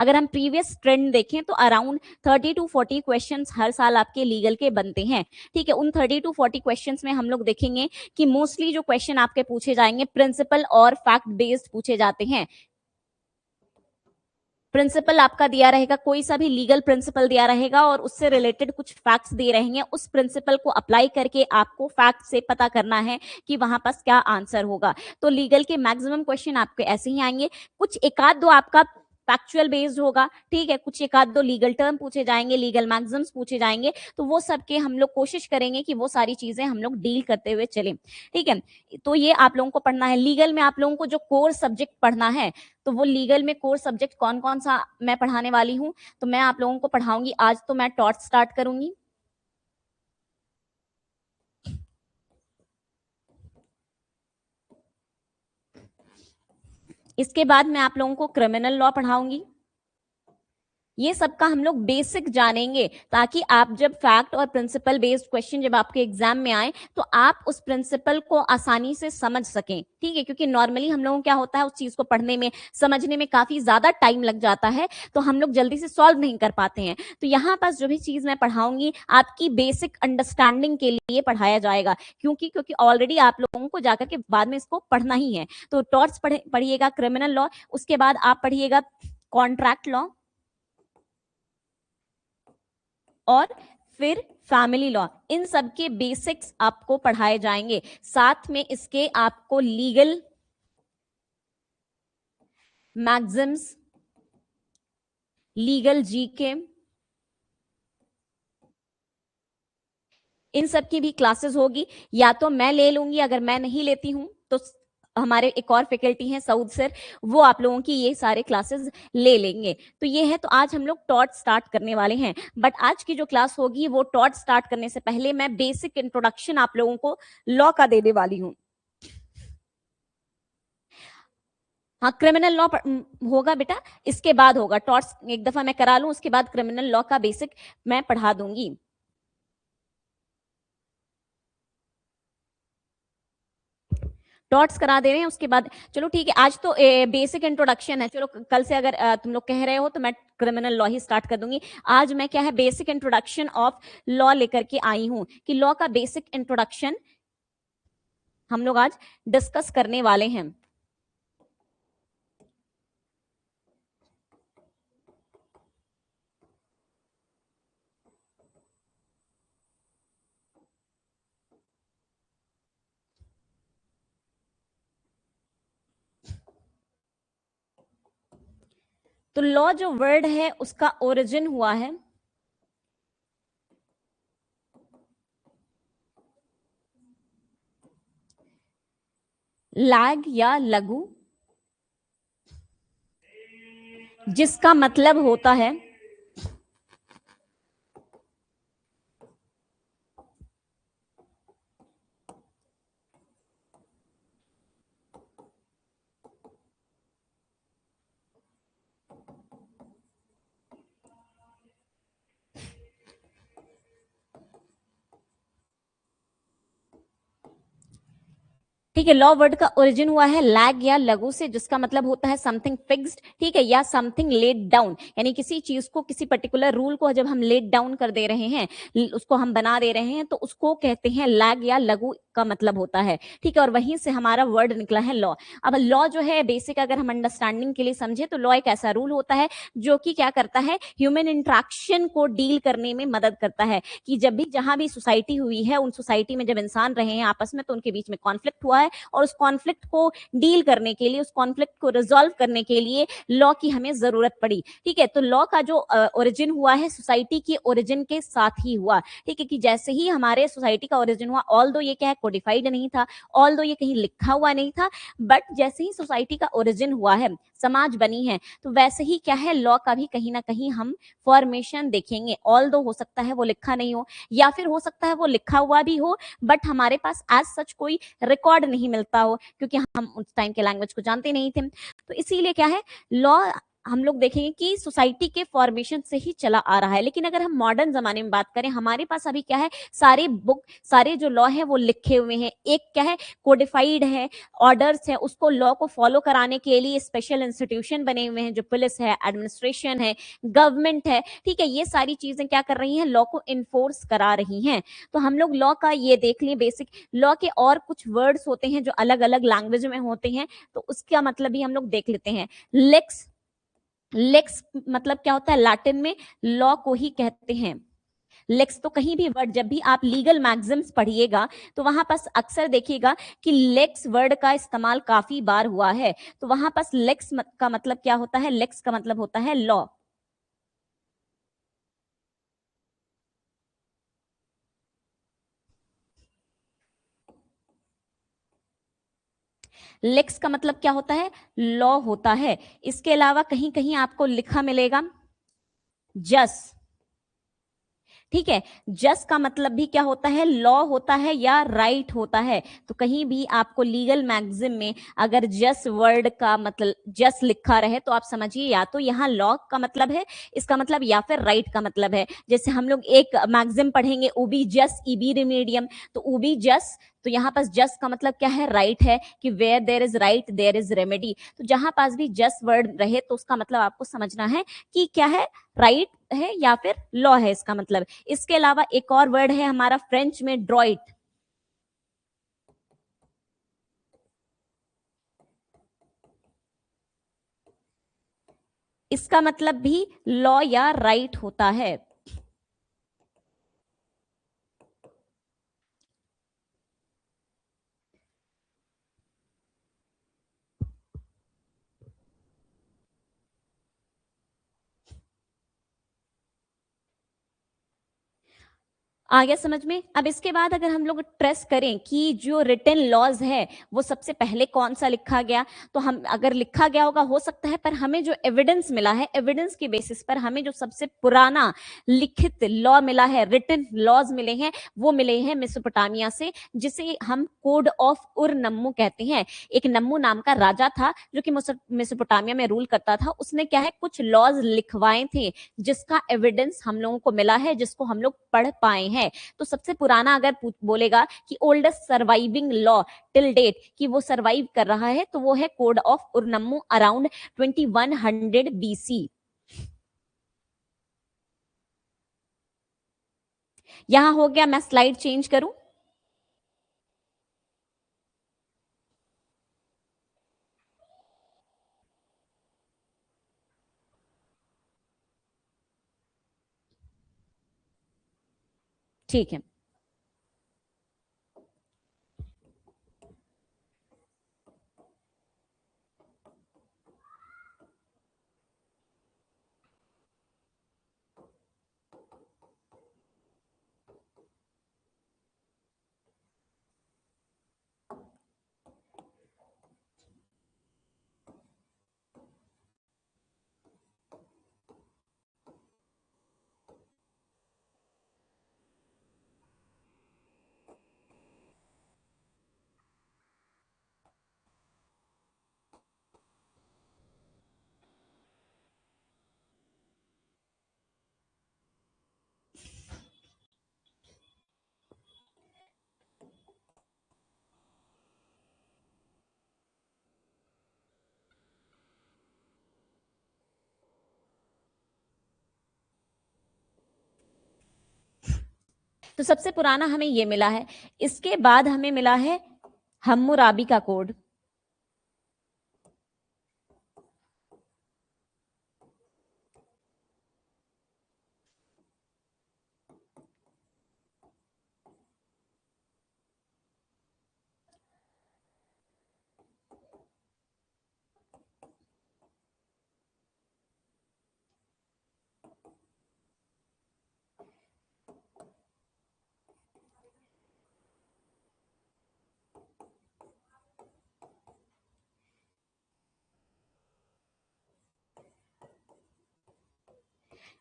अगर हम previous trend देखें तो अराउंड 30 to 40 क्वेश्चंस हर साल आपके लीगल के बनते हैं, ठीक है। उन 30 to 40 क्वेश्चंस में हम लोग देखेंगे कि मोस्टली जो क्वेश्चन आपके पूछे जाएंगे प्रिंसिपल और फैक्ट बेस्ड पूछे जाते हैं। प्रिंसिपल आपका दिया रहेगा, कोई सा भी लीगल प्रिंसिपल दिया रहेगा और उससे रिलेटेड कुछ फैक्ट्स दिए रहेंगे, उस प्रिंसिपल को अप्लाई करके आपको फैक्ट से पता करना है कि वहां पास क्या आंसर होगा। तो लीगल के मैक्सिमम क्वेश्चन आपके ऐसे ही आएंगे, कुछ एक आध दो आपका फैक्चुअल बेस्ड होगा, ठीक है, कुछ एक आध दो लीगल टर्म पूछे जाएंगे, लीगल मैक्सिम्स पूछे जाएंगे, तो वो सबके हम लोग कोशिश करेंगे कि वो सारी चीजें हम लोग डील करते हुए चलें, ठीक है। तो ये आप लोगों को पढ़ना है। लीगल में आप लोगों को जो कोर सब्जेक्ट पढ़ना है, तो वो लीगल में कोर सब्जेक्ट कौन कौन सा मैं पढ़ाने वाली हूँ, तो मैं आप लोगों को पढ़ाऊंगी। आज तो मैं टॉर्च स्टार्ट करूंगी, इसके बाद मैं आप लोगों को क्रिमिनल लॉ पढ़ाऊंगी। ये सब का हम लोग बेसिक जानेंगे ताकि आप जब फैक्ट और प्रिंसिपल बेस्ड क्वेश्चन जब आपके एग्जाम में आए तो आप उस प्रिंसिपल को आसानी से समझ सकें, ठीक है। क्योंकि नॉर्मली हम लोगों को क्या होता है, उस चीज को पढ़ने में समझने में काफी ज्यादा टाइम लग जाता है, तो हम लोग जल्दी से सॉल्व नहीं कर पाते हैं। तो यहाँ पास जो भी चीज मैं पढ़ाऊंगी आपकी बेसिक अंडरस्टैंडिंग के लिए पढ़ाया जाएगा, क्योंकि ऑलरेडी आप लोगों को जाकर के बाद में इसको पढ़ना ही है। तो टॉर्च पढ़िएगा, क्रिमिनल लॉ, उसके बाद आप पढ़िएगा कॉन्ट्रैक्ट लॉ, और फिर फैमिली लॉ। इन सब के बेसिक्स आपको पढ़ाए जाएंगे, साथ में इसके आपको लीगल मैक्सिम्स, लीगल जीके, इन सब की भी क्लासेस होगी। या तो मैं ले लूंगी, अगर मैं नहीं लेती हूं तो हमारे एक और फैकल्टी हैं सऊद सर, वो आप लोगों की ये सारे क्लासेस ले लेंगे। तो ये है, तो आज हम लोग टॉर्च स्टार्ट करने वाले हैं। बट आज की जो क्लास होगी वो टॉर्च स्टार्ट करने से पहले मैं बेसिक इंट्रोडक्शन आप लोगों को लॉ का देने वाली हूँ। हाँ, क्रिमिनल लॉ होगा बेटा, इसके बाद होगा टॉर्च, एक दफा मैं करा लूं उसके बाद क्रिमिनल लॉ का बेसिक मैं पढ़ा दूंगी। टॉर्च करा दे रहे हैं, उसके बाद चलो ठीक है, आज तो बेसिक इंट्रोडक्शन है। चलो कल से अगर तुम लोग कह रहे हो तो मैं क्रिमिनल लॉ ही स्टार्ट कर दूंगी। आज मैं क्या है, बेसिक इंट्रोडक्शन ऑफ लॉ लेकर के आई हूं कि लॉ का बेसिक इंट्रोडक्शन हम लोग आज डिस्कस करने वाले हैं। तो लॉ जो वर्ड है उसका ओरिजिन हुआ है लैग या लघु, जिसका मतलब होता है ठीक है। लॉ वर्ड का ओरिजिन हुआ है लैग या लघु से, जिसका मतलब होता है समथिंग फिक्स्ड, ठीक है, या समथिंग लेड डाउन। यानी किसी चीज को, किसी पर्टिकुलर रूल को जब हम लेड डाउन कर दे रहे हैं, उसको हम बना दे रहे हैं, तो उसको कहते हैं लैग या लघु का मतलब होता है, ठीक है। और वहीं से हमारा वर्ड निकला है लॉ। अब लॉ जो है बेसिक अगर हम अंडरस्टैंडिंग के लिए समझे तो लॉ एक ऐसा रूल होता है जो कि क्या करता है, ह्यूमन इंट्रैक्शन को डील करने में मदद करता है। कि जब भी जहां भी सोसाइटी हुई है, उन सोसाइटी में जब इंसान रहे हैं आपस में, तो उनके बीच में कॉन्फ्लिक्ट हुआ है, और उस कॉन्फ्लिक्ट को डील करने के लिए, उस कॉन्फ्लिक्ट को रिजॉल्व करने के लिए लॉ की हमें जरूरत पड़ी, ठीक है। तो लॉ का जो ओरिजिन हुआ है सोसाइटी के ओरिजिन के साथ ही हुआ, ठीक है। कि जैसे ही हमारे सोसाइटी का ओरिजिन हुआ, ऑल दो ये क्या है, कोडिफाइड नहीं था, ऑल दो ये कहीं लिखा हुआ नहीं था, बट जैसे ही सोसाइटी का ओरिजिन हुआ है, समाज बनी है, तो वैसे ही क्या है, लॉ का भी कहीं ना कहीं हम फॉर्मेशन देखेंगे। ऑल दो हो सकता है वो लिखा नहीं हो, या फिर हो सकता है वो लिखा हुआ भी हो, बट हमारे पास एज सच कोई रिकॉर्ड नहीं मिलता हो, क्योंकि हम उस टाइम के लैंग्वेज को जानते नहीं थे। तो इसीलिए क्या है, लॉ हम लोग देखेंगे कि सोसाइटी के फॉर्मेशन से ही चला आ रहा है। लेकिन अगर हम मॉडर्न जमाने में बात करें, हमारे पास अभी क्या है, सारे बुक, सारे जो लॉ है वो लिखे हुए हैं, एक क्या है, कोडिफाइड है, ऑर्डर्स है, उसको लॉ को फॉलो कराने के लिए स्पेशल इंस्टीट्यूशन बने हुए हैं, जो पुलिस है, एडमिनिस्ट्रेशन है, गवर्नमेंट है, ठीक है, ये सारी चीजें क्या कर रही हैं, लॉ को इन्फोर्स करा रही हैं। तो हम लोग लॉ का ये देख लिए बेसिक, लॉ के और कुछ वर्ड्स होते हैं जो अलग अलग लैंग्वेज में होते हैं, तो उसका मतलब भी हम लोग देख लेते हैं। लेक्स, लेक्स मतलब क्या होता है, लैटिन में लॉ को ही कहते हैं। लेक्स, तो कहीं भी वर्ड, जब भी आप लीगल मैग्जिम्स पढ़िएगा तो वहां पास अक्सर देखिएगा कि लेक्स वर्ड का इस्तेमाल काफी बार हुआ है। तो वहां पास लेक्स का मतलब क्या होता है, लेक्स का मतलब होता है लॉ। लेक्स का मतलब क्या होता है, लॉ होता है। इसके अलावा कहीं कहीं आपको लिखा मिलेगा जस, ठीक है, जस का मतलब भी क्या होता है, लॉ होता है या राइट होता है। तो कहीं भी आपको लीगल मैगजिम में अगर जस वर्ड का मतलब जस लिखा रहे तो आप समझिए या तो यहाँ लॉ का मतलब है, इसका मतलब, या फिर राइट का मतलब है। जैसे हम लोग एक मैगजिम पढ़ेंगे, उबी जस इबी रिमेडियम, तो उबी जस, तो यहाँ पास जस का मतलब क्या है, राइट है, कि where there is right there is remedy. तो जहां पास भी जस वर्ड रहे तो उसका मतलब आपको समझना है कि क्या है, राइट है या फिर लॉ है, इसका मतलब। इसके अलावा एक और वर्ड है हमारा फ्रेंच में ड्रॉइट, इसका मतलब भी लॉ या राइट होता है। आ गया समझ में। अब इसके बाद अगर हम लोग ट्रेस करें कि जो रिटन लॉज है वो सबसे पहले कौन सा लिखा गया, तो हम अगर लिखा गया होगा हो सकता है, पर हमें जो एविडेंस मिला है, एविडेंस के बेसिस पर हमें जो सबसे पुराना लिखित लॉ मिला है, रिटन लॉज मिले हैं, वो मिले हैं मेसोपोटामिया से, जिसे हम कोड ऑफ उर नम्मू कहते हैं। एक नम्मू नाम का राजा था जो कि मेसोपोटामिया में रूल करता था, उसने क्या है, कुछ लॉज लिखवाए थे जिसका एविडेंस हम लोगों को मिला है, जिसको हम लोग पढ़ पाए हैं। तो सबसे पुराना अगर बोलेगा कि oldest surviving law till date, कि वो सर्वाइव कर रहा है, तो वो है code of Ur Nammu around 2100 BC. यहां हो गया, मैं स्लाइड चेंज करूं। ठीक है। तो सबसे पुराना हमें ये मिला है। इसके बाद हमें मिला है हम्मुराबी का कोड।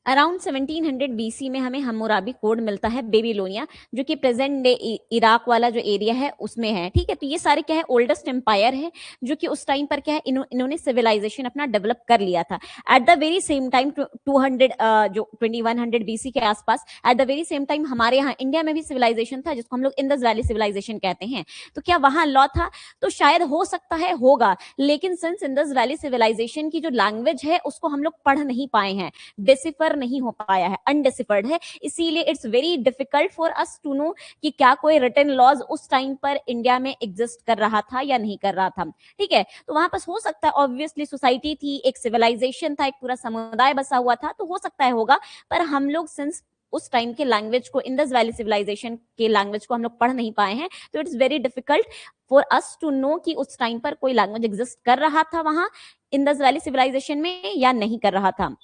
अराउंड 1700 बीसी में हमें हम्मुराबी कोड मिलता है, बेबीलोनिया, जो कि प्रेजेंट डे इराक वाला जो एरिया है उसमें है। ठीक है, तो ये सारे क्या है, ओल्डेस्ट एम्पायर है जो कि उस टाइम पर क्या है, इन्होंने सिविलाइजेशन अपना डेवलप कर लिया था। At the very same time 200 जो 2100 बीसी के आसपास, at the very same time हमारे यहाँ इंडिया में भी सिविलाइजेशन था, जिसको हम लोग इंडस वैली सिविलाइजेशन कहते हैं। तो क्या वहां लॉ था? तो शायद हो सकता है होगा, लेकिन सिंस इंडस वैली सिविलाइजेशन की जो लैंग्वेज है उसको हम लोग पढ़ नहीं पाए हैं, डिसिफर नहीं हो पाया है, अनडिसिफर्ड है, इसीलिए it's very difficult for us to know कि क्या कोई रिटन लॉज उस टाइम पर इंडिया में एग्जिस्ट कर रहा था या नहीं कर रहा था। ठीक है, तो वहां पर हो सकता है, ऑब्वियसली सोसाइटी थी, एक सिविलाइजेशन था, एक पूरा समुदाय बसा हुआ था, तो हो सकता है होगा, पर हम लोग सिंस उस टाइम के लैंग्वेज को, इंडस वैली सिविलाइजेशन के लैंग्वेज को हम लोग पढ़ नहीं पाए हैं, तो it's very difficult for us to know कि उस टाइम पर कोई लैंग्वेज एग्जिस्ट कर रहा था वहां इंडस वैली सिविलाइजेशन में या नहीं कर रहा था।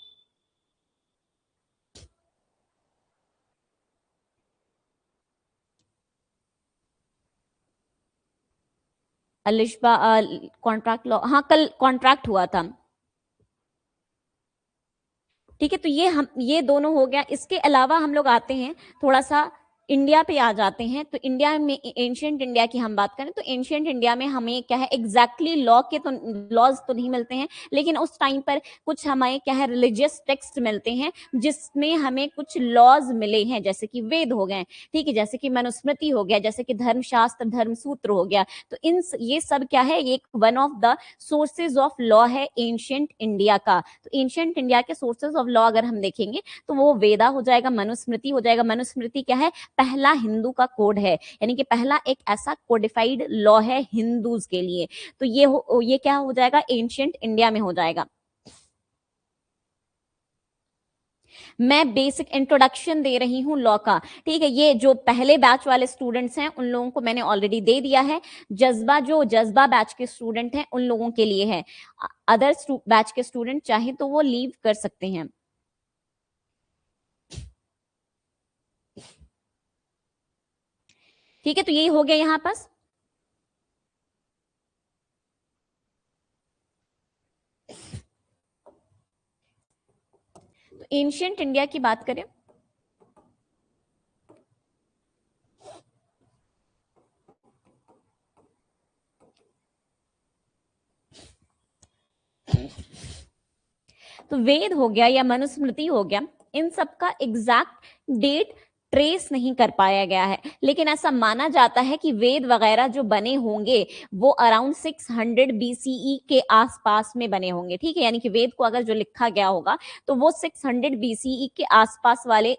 अलिशबा कॉन्ट्रैक्ट लॉ, हाँ कल कॉन्ट्रैक्ट हुआ था। ठीक है, तो ये दोनों हो गया। इसके अलावा हम लोग आते हैं थोड़ा सा इंडिया पे आ जाते हैं। तो इंडिया में, एंशियंट इंडिया की हम बात करें तो एंशियंट इंडिया में हमें क्या है, एग्जैक्टली लॉ के तो लॉज तो नहीं मिलते हैं, लेकिन उस टाइम पर कुछ हमें क्या है, रिलीजियस टेक्स्ट मिलते हैं जिसमें हमें कुछ लॉज मिले हैं, जैसे कि वेद हो गए, ठीक है, जैसे कि मनुस्मृति हो गया, जैसे कि धर्मशास्त्र, धर्मसूत्र हो गया। तो इन ये सब क्या है, एक one of the sources of law है एंशियंट इंडिया का। तो एंशियंट इंडिया के सोर्सेज ऑफ लॉ अगर हम देखेंगे तो वो वेदा हो जाएगा, मनुस्मृति हो जाएगा। मनुस्मृति क्या है, पहला हिंदू का कोड है, यानी कि पहला एक ऐसा कोडिफाइड लॉ है हिंदूज के लिए। तो ये क्या हो जाएगा, एंशियंट इंडिया में हो जाएगा। मैं बेसिक इंट्रोडक्शन दे रही हूँ लॉ का, ठीक है। ये जो पहले बैच वाले स्टूडेंट्स हैं उन लोगों को मैंने ऑलरेडी दे दिया है। जज्बा बैच के स्टूडेंट हैं उन लोगों के लिए है। अदर बैच के स्टूडेंट चाहे तो वो लीव कर सकते हैं। ठीक है, तो यही हो गया यहाँ पास। तो एंशियंट इंडिया की बात करें, तो वेद हो गया या मनुस्मृति हो गया, इन सब का एग्जैक्ट डेट ट्रेस नहीं कर पाया गया है, लेकिन ऐसा माना जाता है कि वेद वगैरह जो बने होंगे वो अराउंड 600 बीसीई के आसपास में बने होंगे। ठीक है, यानी कि वेद को अगर जो लिखा गया होगा तो वो 600 बीसीई के आसपास वाले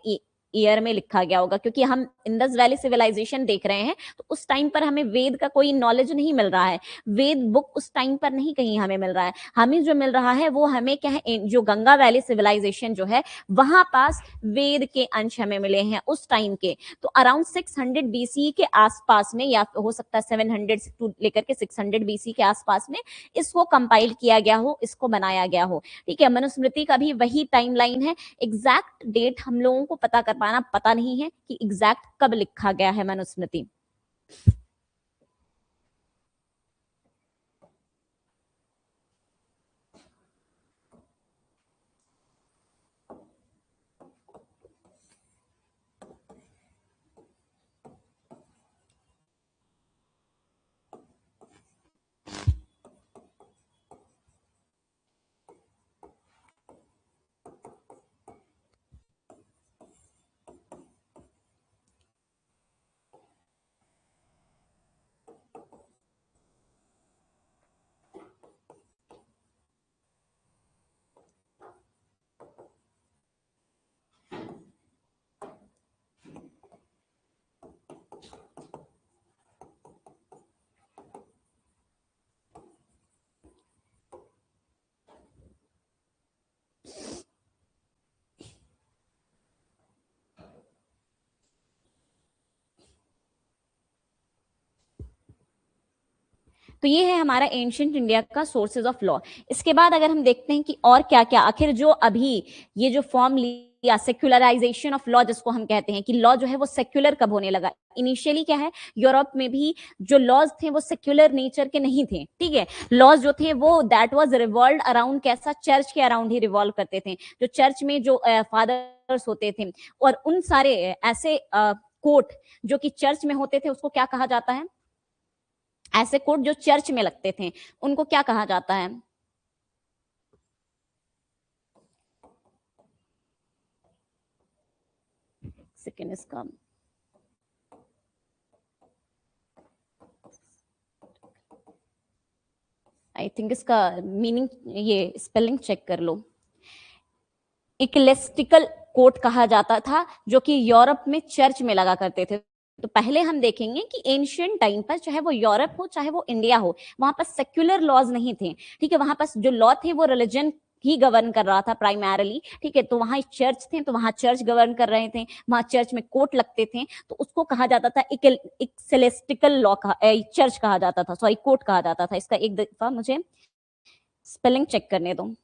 ईयर में लिखा गया होगा, क्योंकि हम इंडस वैली सिविलाइजेशन देख रहे हैं तो उस टाइम पर हमें वेद का कोई नॉलेज नहीं मिल रहा है। वेद बुक उस टाइम पर नहीं कहीं हमें मिल रहा है। हमें जो मिल रहा है वो हमें क्या है, जो गंगा वैली सिविलाइजेशन जो है वहां पास वेद के अंश हमें मिले हैं उस टाइम के। तो अराउंड 600 बीसी के आसपास में, या हो सकता है 700 से लेकर के 600 बीसी के आसपास में इसको कंपाइल किया गया हो, इसको बनाया गया हो। ठीक है, मनुस्मृति का भी वही टाइमलाइन है। एग्जैक्ट डेट हम लोगों को पता कर पाना पता नहीं है कि एग्जैक्ट कब लिखा गया है मनुस्मृति। तो ये है हमारा एंशियंट इंडिया का सोर्सेज ऑफ लॉ। इसके बाद अगर हम देखते हैं कि और क्या क्या आखिर जो अभी ये जो फॉर्म लिया सेक्युलराइजेशन ऑफ लॉ जिसको हम कहते हैं कि लॉ जो है वो सेक्युलर कब होने लगा। इनिशियली क्या है, यूरोप में भी जो लॉज थे वो सेक्युलर नेचर के नहीं थे, ठीक है। लॉज जो थे वो दैट वाज रिवॉल्व अराउंड कैसा, चर्च के अराउंड ही रिवॉल्व करते थे। जो चर्च में जो फादर्स होते थे और उन सारे ऐसे कोर्ट जो कि चर्च में होते थे उसको क्या कहा जाता है, ऐसे कोर्ट जो चर्च में लगते थे उनको क्या कहा जाता है। सेकेंड इसका आई थिंक इसका मीनिंग ये स्पेलिंग चेक कर लो। इक्लेस्टिकल कोर्ट कहा जाता था जो कि यूरोप में चर्च में लगा करते थे। तो पहले हम देखेंगे कि एंशियंट टाइम पर चाहे वो यूरोप हो चाहे वो इंडिया हो वहां पर सेक्युलर लॉज नहीं थे, ठीक है। वहां पर जो लॉ थे वो रिलीजन ही गवर्न कर रहा था प्राइमरली, ठीक है। तो वहां चर्च थे तो वहां चर्च गवर्न कर रहे थे, वहां चर्च में कोर्ट लगते थे तो उसको कहा जाता था एक सेलेस्टिकल लॉ कहा, चर्च कहा जाता था, सॉरी कोर्ट कहा जाता था। इसका एक दफा मुझे स्पेलिंग चेक करने दो।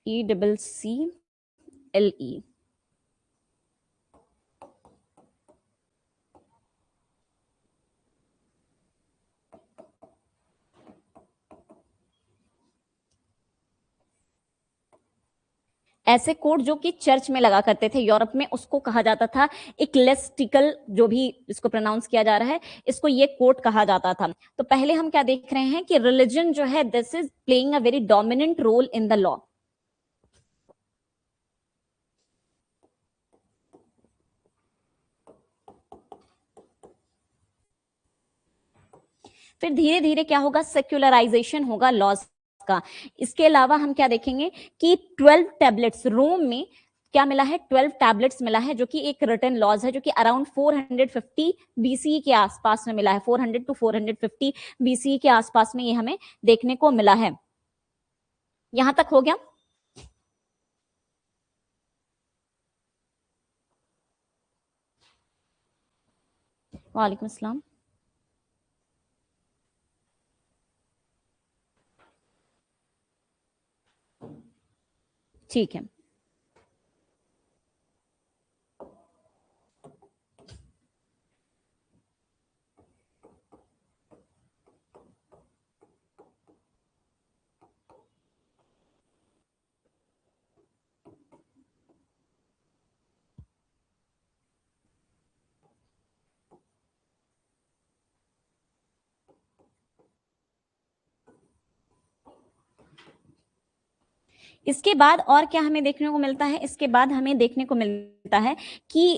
ECCLE। ऐसे कोड जो कि चर्च में लगा करते थे यूरोप में उसको कहा जाता था इक्लेस्टिकल, जो भी इसको प्रोनाउंस किया जा रहा है इसको ये कोड कहा जाता था। तो पहले हम क्या देख रहे हैं कि रिलीजन जो है this is playing a very dominant role in the law. फिर धीरे धीरे क्या होगा, सेक्युलराइजेशन होगा लॉज का। इसके अलावा हम क्या देखेंगे कि 12 टैबलेट्स रोम में क्या मिला है, 12 टैबलेट्स मिला है जो कि एक रिटन लॉज है जो कि अराउंड 450 बीसी के आसपास में मिला है। 400 टू 450 बीसी के आसपास में ये हमें देखने को मिला है। यहां तक हो गया। वालेकुम अस्सलाम। ठीक है। इसके बाद और क्या हमें देखने को मिलता है, इसके बाद हमें देखने को मिलता है कि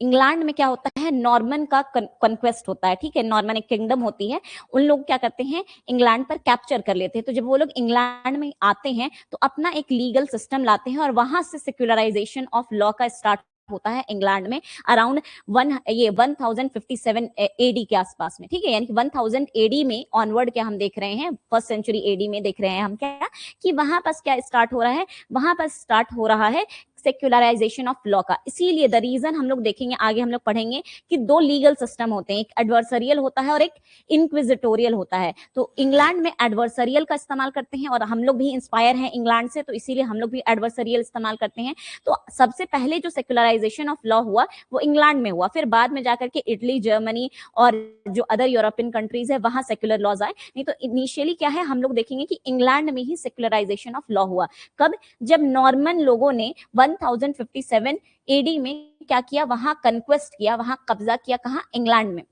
इंग्लैंड में क्या होता है, नॉर्मन का कॉन्क्वेस्ट होता है, ठीक है। नॉर्मन एक किंगडम होती है, उन लोग क्या करते हैं इंग्लैंड पर कैप्चर कर लेते हैं। तो जब वो लोग इंग्लैंड में आते हैं तो अपना एक लीगल सिस्टम लाते हैं और वहां से सेक्युलराइजेशन ऑफ लॉ का स्टार्ट होता है इंग्लैंड में अराउंड 1057 एडी के आसपास में, ठीक है। यानी कि 1000 एडी में ऑनवर्ड क्या हम देख रहे हैं, फर्स्ट सेंचुरी एडी में देख रहे हैं हम क्या कि वहां पर क्या स्टार्ट हो रहा है, वहां पर स्टार्ट हो रहा है सेक्युलराइजेशन ऑफ लॉ का। इसीलिए द रीजन हम लोग देखेंगे आगे, हम लोग पढ़ेंगे कि दो लीगल सिस्टम होते हैं, एक एडवर्सरियल होता है और एक इंक्विजिटोरियल होता है। तो इंग्लैंड में एडवर्सरियल का इस्तेमाल करते हैं और हम लोग भी इंस्पायर हैं इंग्लैंड से, तो इसीलिए हम लोग भी एडवर्सरियल इस्तेमाल करते हैं। तो सबसे पहले जो सेक्युलराइजेशन ऑफ लॉ हुआ वो इंग्लैंड में हुआ, फिर बाद में जाकर के इटली, जर्मनी और जो अदर यूरोपियन कंट्रीज है वहां सेक्युलर लॉज आए। नहीं तो इनिशियली क्या है, हम लोग देखेंगे कि इंग्लैंड में ही सेक्युलराइजेशन ऑफ लॉ हुआ। कब, जब नॉर्मन लोगों ने 1057 एडी में क्या किया, वहां कंक्वेस्ट किया, वहां कब्जा किया, कहा, इंग्लैंड में।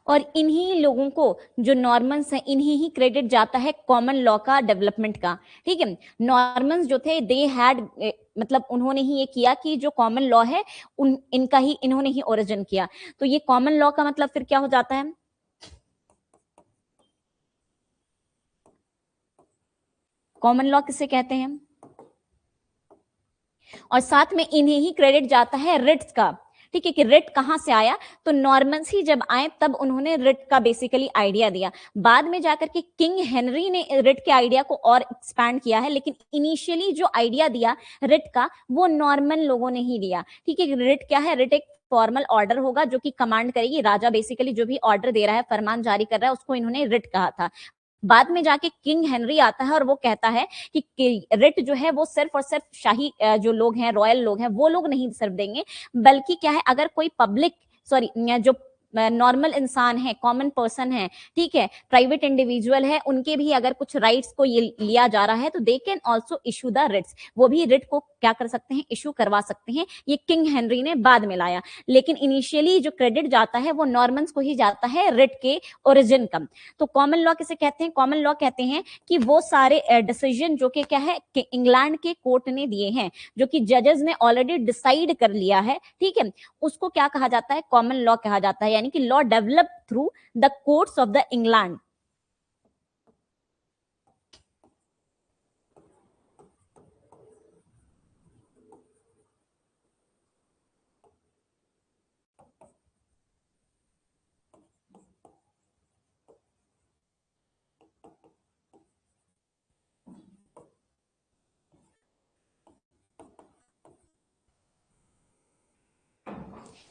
और इन्हीं लोगों को जो नॉर्मन्स हैं इन्हीं ही क्रेडिट जाता है कॉमन लॉ का डेवलपमेंट का। ठीक है, नॉर्मन्स जो थे दे हैड मतलब उन्होंने ही ये किया कि जो कॉमन लॉ है इनका ही इन्होंने ही ओरिजिन किया। तो ये कॉमन लॉ का मतलब फिर क्या हो जाता है, कॉमन लॉ किसे कहते हैं, और साथ में इन्हें ही क्रेडिट जाता है रिट्स का। ठीक है, कि रिट कहां से आया, तो नॉर्मन्स ही जब आए तब उन्होंने रिट का बेसिकली आइडिया दिया। बाद में जाकर के किंग हेनरी ने रिट के आइडिया को और एक्सपैंड किया है, लेकिन इनिशियली जो आइडिया दिया रिट का वो नॉर्मन लोगों ने ही दिया। ठीक है, रिट क्या है, रिट एक फॉर्मल ऑर्डर होगा जो कि कमांड करेगी, राजा बेसिकली जो भी ऑर्डर दे रहा है, फरमान जारी कर रहा है, उसको इन्होंने रिट कहा था। बाद में जाके किंग हेनरी आता है और वो कहता है कि रिट जो है वो सिर्फ और सिर्फ शाही जो लोग हैं, रॉयल लोग हैं, वो लोग नहीं सिर्फ देंगे, बल्कि क्या है, अगर कोई पब्लिक सॉरी जो नॉर्मल इंसान है, कॉमन पर्सन है, ठीक है, प्राइवेट इंडिविजुअल है, उनके भी अगर कुछ राइट्स को ये लिया जा रहा है तो they can also issue the writs, वो भी रिट को क्या कर सकते हैं, इशू करवा सकते हैं। ये किंग हेनरी ने बाद में लाया, लेकिन इनिशियली जो क्रेडिट जाता है वो नॉर्मन्स को ही जाता है रिट के ओरिजिन का। तो कॉमन लॉ किसे कहते हैं, कॉमन लॉ कहते हैं कि वो सारे डिसीजन जो कि क्या है कि इंग्लैंड के कोर्ट ने दिए हैं, जो कि जजेस ने ऑलरेडी डिसाइड कर लिया है, ठीक है, उसको क्या कहा जाता है, कॉमन लॉ कहा जाता है, यानी कि law develop through the courts of the England.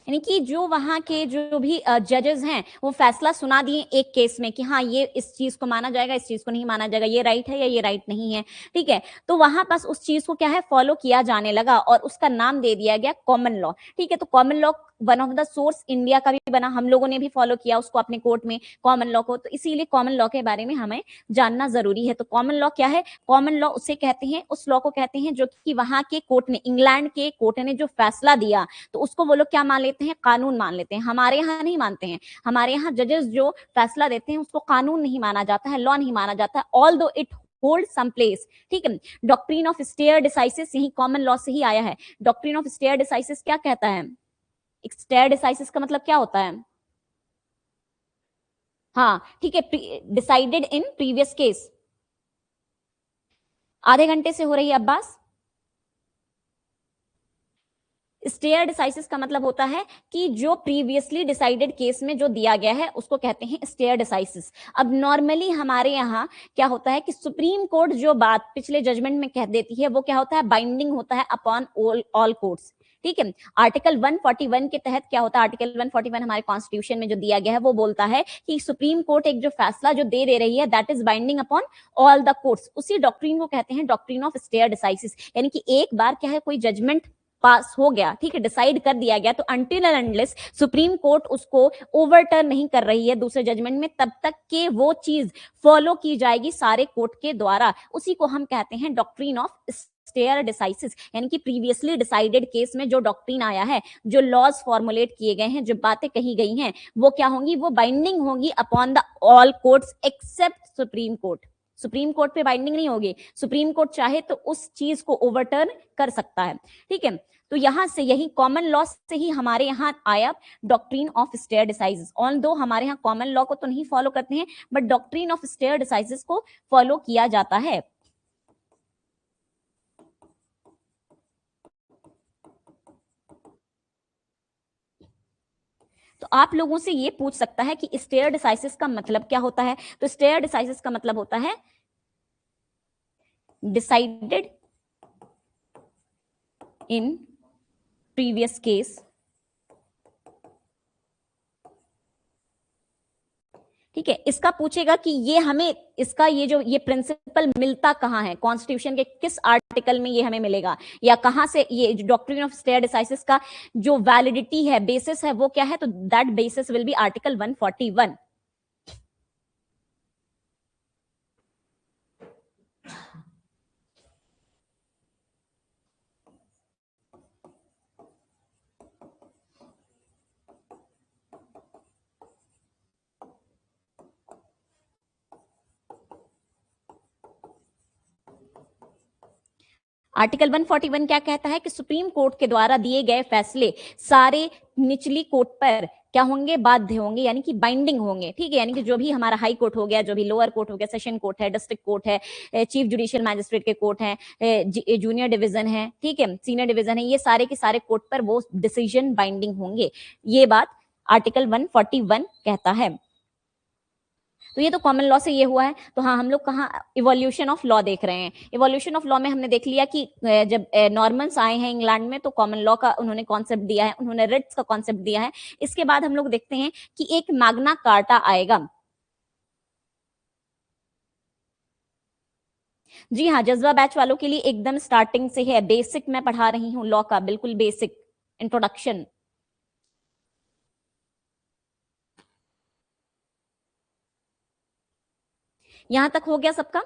यानी कि जो वहां के जो भी जजेस हैं वो फैसला सुना दिए एक केस में कि हाँ ये इस चीज को माना जाएगा, इस चीज को नहीं माना जाएगा, ये राइट है या ये राइट नहीं है। ठीक है, तो वहां पास उस चीज को क्या है फॉलो किया जाने लगा और उसका नाम दे दिया गया कॉमन लॉ। ठीक है, तो common law one of the source India का भी बना, हम लोगों ने भी फॉलो किया उसको अपने कोर्ट में कॉमन लॉ को, तो इसीलिए कॉमन लॉ के बारे में हमें जानना जरूरी है। तो कॉमन लॉ क्या है, कॉमन लॉ उसे कहते हैं, उस लॉ को कहते हैं जो कि वहां के कोर्ट ने, इंग्लैंड के कोर्ट ने जो फैसला दिया तो उसको वो लोग क्या मान लेते हैं, कानून मान लेते हैं। हमारे यहाँ नहीं मानते हैं, हमारे यहाँ जजेस जो फैसला देते हैं उसको कानून नहीं माना जाता है, लॉ नहीं माना जाता है, ऑल दो इट होल्ड सम प्लेस। ठीक है, डॉक्ट्रिन ऑफ स्टेयर डिसाइसिस यही कॉमन लॉ से ही आया है। डॉक्ट्रिन ऑफ स्टेयर डिसाइसिस क्या कहता है, स्टेयर डिसाइसिस का मतलब क्या होता है, हाँ ठीक है, डिसाइडेड इन प्रीवियस केस। आधे घंटे से हो रही है अब्बास। स्टेयर डिसाइसिस का मतलब होता है कि जो प्रीवियसली डिसाइडेड केस में जो दिया गया है उसको कहते हैं स्टेयर डिसाइसिस। अब नॉर्मली हमारे यहाँ क्या होता है कि सुप्रीम कोर्ट जो बात पिछले जजमेंट में कह देती है वो क्या होता है, बाइंडिंग होता है अपॉन ऑल कोर्ट्स। ठीक है, आर्टिकल 141 के तहत क्या होता है, आर्टिकल 141 हमारे कॉन्स्टिट्यूशन में जो दिया गया है वो बोलता है कि सुप्रीम कोर्ट एक जो फैसला जो दे रही है that is binding upon all the courts. उसी डॉक्ट्रिन को कहते हैं डॉक्ट्रिन ऑफ स्टेयर डिसाइसिस, यानी कि एक बार क्या है कोई जजमेंट पास हो गया, ठीक है, डिसाइड कर दिया गया, तो until and unless supreme court उसको ओवरटर्न नहीं कर रही है दूसरे जजमेंट में तब तक के वो चीज फॉलो की जाएगी सारे कोर्ट के द्वारा। उसी को हम कहते हैं डॉक्ट्रिन ऑफ स्टेयर डिसाइसिस, यानी कि प्रीवियसली डिसाइडेड केस में जो डॉक्ट्रिन आया है, जो लॉज फॉर्मुलेट किए गए हैं, जो बातें कही गई हैं, वो क्या होंगी, वो बाइंडिंग होंगी upon the all courts except supreme court. Supreme court पे बाइंडिंग नहीं होगी, सुप्रीम कोर्ट चाहे तो उस चीज को ओवरटर्न कर सकता है। ठीक है, तो यहां से यही कॉमन लॉ से ही हमारे यहाँ आया doctrine of stare decisis. Although हमारे यहाँ कॉमन लॉ को तो नहीं फॉलो करते हैं but doctrine of stare decisis को फॉलो किया जाता है। तो आप लोगों से ये पूछ सकता है कि स्टेयर डिसाइसिस का मतलब क्या होता है, तो स्टेयर डिसाइसिस का मतलब होता है डिसाइडेड इन प्रीवियस केस। ठीक है, इसका पूछेगा कि ये हमें इसका ये जो ये प्रिंसिपल मिलता कहां है, कॉन्स्टिट्यूशन के किस आर्टिकल में ये हमें मिलेगा, या कहां से ये डॉक्ट्रिन ऑफ स्टेयर डिसाइसिस का जो वैलिडिटी है, बेसिस है, वो क्या है, तो that basis will be article 141। Article 141 क्या कहता है कि सुप्रीम कोर्ट के द्वारा दिए गए फैसले सारे निचली कोर्ट पर क्या होंगे, बाध्य होंगे, यानी कि बाइंडिंग होंगे। ठीक है, यानी कि जो भी हमारा हाई कोर्ट हो गया, जो भी लोअर कोर्ट हो गया, सेशन कोर्ट है, डिस्ट्रिक्ट कोर्ट है, चीफ जुडिशियल मैजिस्ट्रेट के कोर्ट है, जूनियर डिवीजन है, ठीक है, सीनियर डिवीजन है, ये सारे के सारे कोर्ट पर वो डिसीजन बाइंडिंग होंगे। ये बात आर्टिकल 141 कहता है। तो ये तो कॉमन लॉ से ये हुआ है। तो हाँ, हम लोग कहाँ इवोल्यूशन ऑफ लॉ देख रहे हैं। इवोल्यूशन ऑफ लॉ में हमने देख लिया कि जब नॉर्मन्स आए हैं इंग्लैंड में तो कॉमन लॉ का उन्होंने कॉन्सेप्ट दिया है, उन्होंने रिट्स का कॉन्सेप्ट दिया है। इसके बाद हम लोग देखते हैं कि एक मैग्ना कार्टा आएगा। जी हाँ, जज्बा बैच वालों के लिए एकदम स्टार्टिंग से है, बेसिक मैं पढ़ा रही हूँ लॉ का, बिल्कुल बेसिक इंट्रोडक्शन। यहां तक हो गया सबका?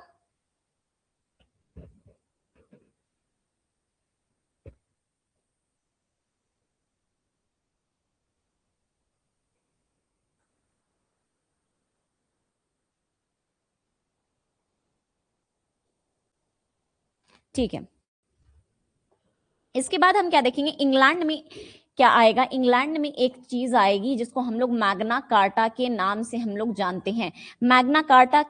ठीक है, इसके बाद हम क्या देखेंगे, इंग्लैंड में क्या आएगा। इंग्लैंड में एक चीज आएगी जिसको हम लोग मैग्ना कार्टा के नाम से हम लोग जानते हैं। मैग्ना कार्टा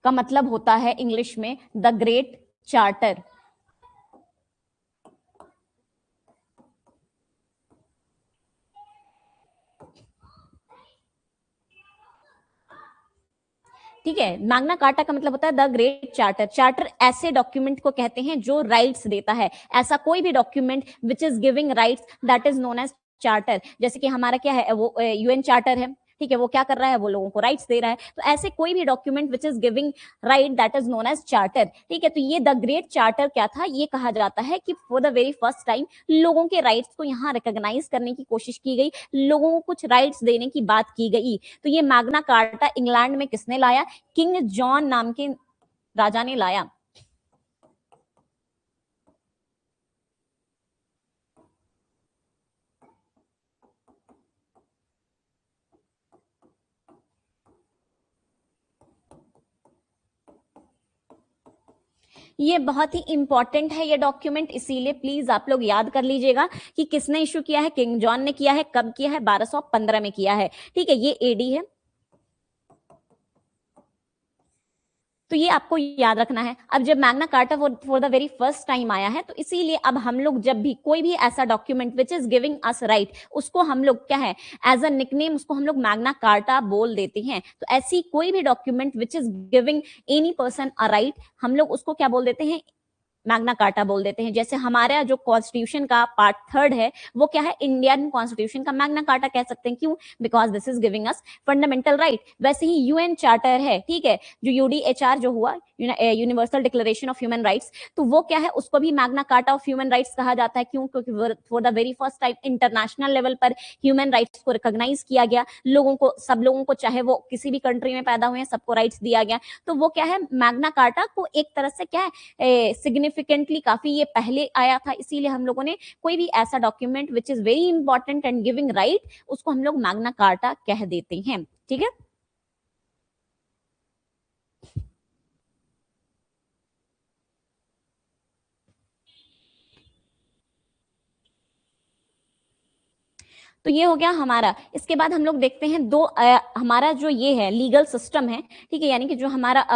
का मतलब होता है इंग्लिश में द ग्रेट चार्टर। ठीक है, मैग्ना कार्टा का मतलब होता है द ग्रेट चार्टर। चार्टर ऐसे डॉक्यूमेंट को कहते हैं जो राइट्स देता है। ऐसा कोई भी document which is giving rights that is known as charter. जैसे कि हमारा क्या है, वो यूएन चार्टर है। ठीक है, वो क्या कर रहा है, वो लोगों को राइट्स दे रहा है। तो ऐसे कोई भी document which is giving right that is known as charter. ठीक है, तो ये द ग्रेट चार्टर क्या था, ये कहा जाता है कि for the very first time लोगों के राइट्स को यहाँ रिकॉग्नाइज करने की कोशिश की गई, लोगों को कुछ राइट्स देने की बात की गई। तो ये मैग्ना कार्टा इंग्लैंड में किसने लाया, किंग जॉन नाम के राजा ने लाया। ये बहुत ही इंपॉर्टेंट है ये डॉक्यूमेंट, इसीलिए प्लीज आप लोग याद कर लीजिएगा कि किसने इशू किया है। किंग जॉन ने किया है। कब किया है, 1215 में किया है। ठीक है, ये एडी है। तो ये आपको याद रखना है। अब जब Magna carta for the very first time आया है, तो इसीलिए अब हम लोग जब भी कोई भी ऐसा document which is giving us right, उसको हम लोग क्या है, एज अ निकनेम उसको हम लोग मैग्ना कार्टा बोल देते हैं। तो ऐसी कोई भी document which is giving any person a right, हम लोग उसको क्या बोल देते हैं, मैग्ना कार्टा बोल देते हैं। जैसे हमारा जो कॉन्स्टिट्यूशन का पार्ट थर्ड है, वो क्या है, इंडियन कॉन्स्टिट्यूशन का मैग्ना कार्टा कह सकते हैं। क्यों, because this is giving us fundamental right. वैसे ही यूएन चार्टर है, ठीक है, जो यूडीएचआर जो हुआ, universal declaration of human rights, तो वो क्या है, उसको भी Magna carta of human rights कहा जाता है। क्यों, क्योंकि for the very first time international level पर ह्यूमन राइट्स को रिकॉग्नाइज किया गया। लोगों को, सब लोगों को, चाहे वो किसी भी कंट्री में पैदा हुए हैं, सबको राइट्स दिया गया। तो वो क्या है, मैग्ना कार्टा को एक तरह से क्या है, सिग्निफिकेंटली काफी ये पहले आया था। इसीलिए हम लोगों ने कोई भी ऐसा document which is very important and giving right, उसको हम लोग मैग्ना कार्टा कह देते हैं। ठीक है, तो ये हो गया हमारा। इसके बाद हम लोग देखते हैं दो हमारा जो ये है लीगल सिस्टम है, ठीक है, यानी कि जो हमारा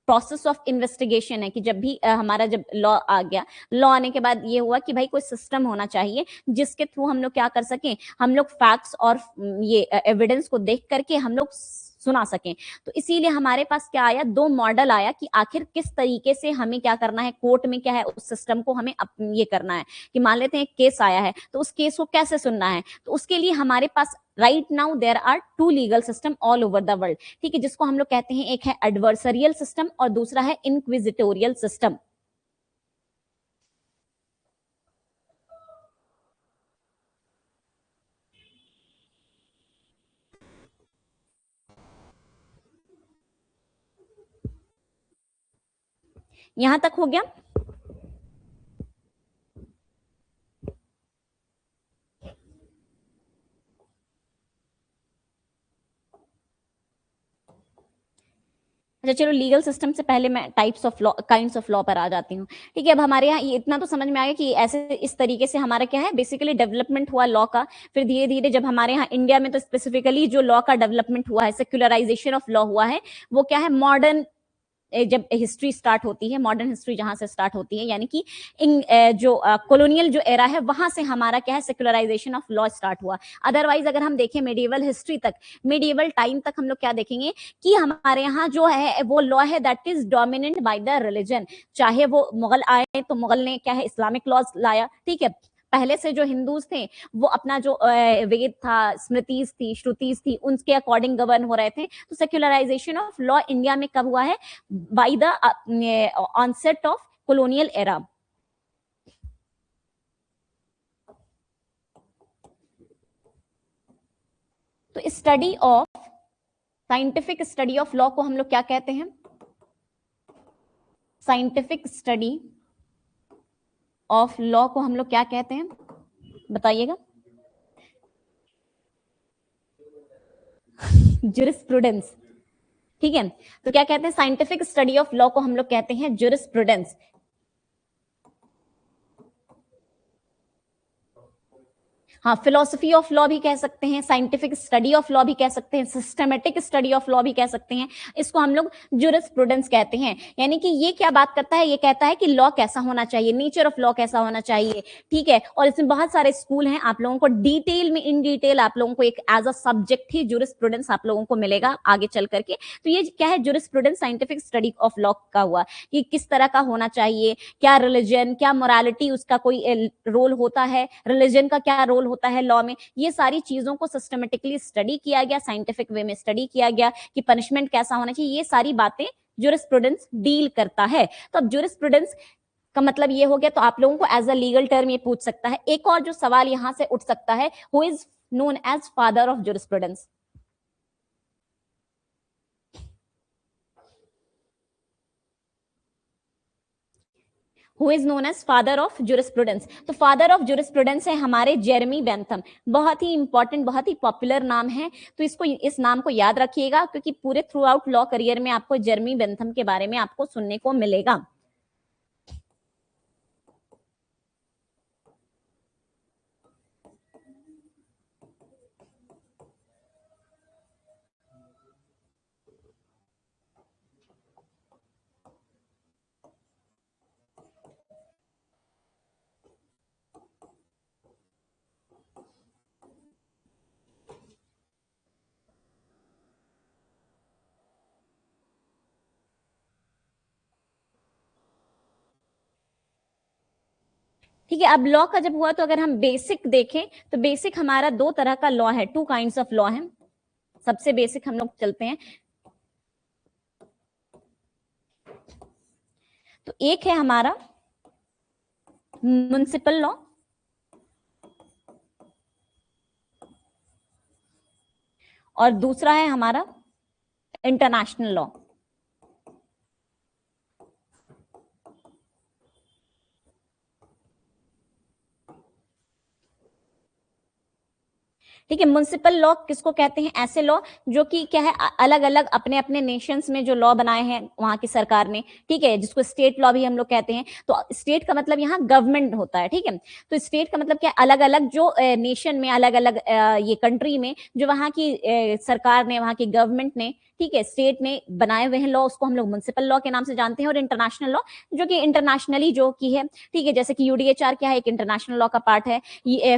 प्रोसेस ऑफ इन्वेस्टिगेशन है, कि जब भी हमारा जब लॉ आ गया, लॉ आने के बाद ये हुआ कि भाई कोई सिस्टम होना चाहिए जिसके थ्रू हम लोग क्या कर सकें, हम लोग फैक्ट्स और ये एविडेंस को देख करके हम लोग सुना सकें। तो इसीलिए हमारे पास क्या आया, दो मॉडल आया कि आखिर किस तरीके से हमें क्या करना है, कोर्ट में क्या है, उस सिस्टम को हमें ये करना है। कि मान लेते हैं केस आया है, तो उस केस को कैसे सुनना है। तो उसके लिए हमारे पास right now there are two legal system all over the world. ठीक है, जिसको हम लोग कहते हैं, एक है एडवर्सरियल सिस्टम और दूसरा है इंक्विजिटोरियल सिस्टम। यहां तक हो गया। अच्छा चलो, लीगल सिस्टम से पहले मैं types of law, kinds of law पर आ जाती हूँ। ठीक है, अब हमारे यहाँ ये इतना तो समझ में आ गया कि ऐसे इस तरीके से हमारा क्या है, बेसिकली डेवलपमेंट हुआ लॉ का। फिर धीरे धीरे जब हमारे यहाँ इंडिया में तो स्पेसिफिकली जो लॉ का डेवलपमेंट हुआ है, सेक्युलराइजेशन ऑफ लॉ हुआ है, वो क्या है, मॉडर्न जब हिस्ट्री स्टार्ट होती है, मॉडर्न हिस्ट्री जहां से स्टार्ट होती है, यानी कि जो कॉलोनियल जो एरा है, वहां से हमारा क्या है, सेक्युलराइजेशन ऑफ लॉ स्टार्ट हुआ। अदरवाइज अगर हम देखें मेडिवल हिस्ट्री तक, मेडिवल टाइम तक हम लोग क्या देखेंगे कि हमारे यहाँ जो है वो लॉ है that is dominant by the religion. चाहे वो मुगल आए तो मुगल ने क्या है, इस्लामिक लॉज लाया। ठीक है, पहले से जो हिंदूज थे वो अपना जो वेद था, स्मृतिज थी, श्रुतिज थी, उनके अकॉर्डिंग गवर्न हो रहे थे। तो सेक्युलराइजेशन ऑफ लॉ इंडिया में कब हुआ है, by the onset of colonial era। तो study of, scientific study of law को हम लोग क्या कहते हैं, साइंटिफिक स्टडी ऑफ लॉ को हम लोग क्या कहते हैं, बताइएगा। जुरिस्प्रूडेंस। ठीक है, तो क्या कहते हैं, साइंटिफिक स्टडी ऑफ लॉ को हम लोग कहते हैं जुरिस्प्रूडेंस। हाँ, फिलोसफी ऑफ लॉ भी कह सकते हैं, साइंटिफिक स्टडी ऑफ लॉ भी कह सकते हैं, सिस्टमेटिक स्टडी ऑफ लॉ भी कह सकते हैं। इसको हम लोग जुरिस्प्रूडेंस कहते हैं। यानी कि ये क्या बात करता है, ये कहता है कि लॉ कैसा होना चाहिए, नेचर ऑफ लॉ कैसा होना चाहिए। ठीक है, और इसमें बहुत सारे स्कूल हैं, आप लोगों को डिटेल में, इन डिटेल आप लोगों को एक एज अ सब्जेक्ट ही जुरिस्प्रूडेंस आप लोगों को मिलेगा आगे चल करके। तो ये क्या है, jurisprudence scientific study of law का हुआ कि किस तरह का होना चाहिए, क्या रिलीजन, क्या मोरालिटी, उसका कोई रोल होता है, रिलीजन का क्या रोल होता है लॉ में। ये सारी चीजों को सिस्टमेटिकली स्टडी किया गया, साइंटिफिक वे में स्टडी किया गया कि पनिशमेंट कैसा होना चाहिए। ये सारी बातें ज्यूरिस्प्रूडेंस डील करता है। तो अब ज्यूरिस्प्रूडेंस का मतलब ये हो गया। तो आप लोगों को एज अ लीगल टर्म ये पूछ सकता है। एक और जो सवाल यहां से उठ सकता है, who is known as father of jurisprudence, who is known as father of jurisprudence. तो फादर ऑफ ज्यूरिस्प्रूडेंस है हमारे जेरेमी बेंथम। बहुत ही इंपॉर्टेंट, बहुत ही पॉपुलर नाम है। तो इसको, इस नाम को याद रखिएगा, क्योंकि पूरे थ्रू आउट लॉ करियर में आपको जेरेमी बेंथम के बारे में आपको सुनने को मिलेगा। ठीक है, अब लॉ का जब हुआ तो अगर हम बेसिक देखें तो बेसिक हमारा दो तरह का लॉ है, टू काइंड्स ऑफ लॉ है। सबसे बेसिक हम लोग चलते हैं। तो एक है हमारा म्युनिसिपल लॉ, और दूसरा है हमारा इंटरनेशनल लॉ। ठीक है, म्युनिसिपल लॉ किसको कहते हैं, ऐसे लॉ जो कि क्या है, अलग अलग अपने अपने नेशंस में जो लॉ बनाए हैं वहां की सरकार ने। ठीक है, जिसको स्टेट लॉ भी हम लोग कहते हैं। तो स्टेट का मतलब यहाँ गवर्नमेंट होता है। ठीक है, तो स्टेट का मतलब क्या, अलग अलग जो नेशन में, अलग अलग ये कंट्री में जो वहां की सरकार ने, वहां की गवर्नमेंट ने, ठीक है, स्टेट ने बनाए हुए हैं लॉ, उसको हम लोग म्युनिसिपल लॉ के नाम से जानते हैं। और इंटरनेशनल लॉ जो कि इंटरनेशनली जो की है। ठीक है, जैसे कि यूडीएचआर क्या है, एक इंटरनेशनल लॉ का पार्ट है।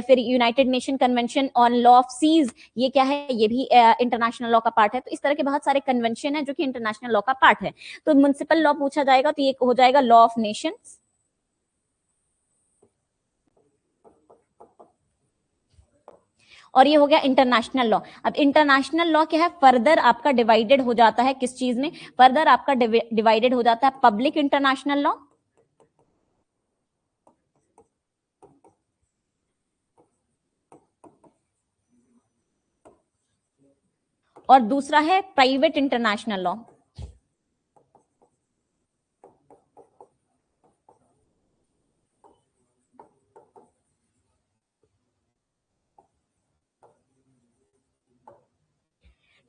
फिर United Nation Convention on law of seas, ये क्या है, ये भी इंटरनेशनल लॉ का पार्ट है। तो इस तरह के बहुत सारे कन्वेंशन है जो कि इंटरनेशनल लॉ का पार्ट है। तो म्युनिसिपल लॉ पूछा जाएगा तो ये हो जाएगा लॉ ऑफ नेशंस, और ये हो गया इंटरनेशनल लॉ। अब इंटरनेशनल लॉ क्या है, फर्दर आपका डिवाइडेड हो जाता है किस चीज में, फर्दर आपका डिवाइडेड हो जाता है पब्लिक इंटरनेशनल लॉ, और दूसरा है प्राइवेट इंटरनेशनल लॉ।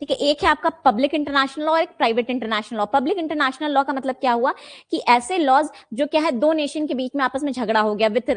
ठीक है, एक है आपका पब्लिक इंटरनेशनल लॉ और एक private international law. Public international law का मतलब क्या हुआ कि ऐसे लॉज जो क्या है दो नेशन के बीच में आपस में झगड़ा हो गया विथ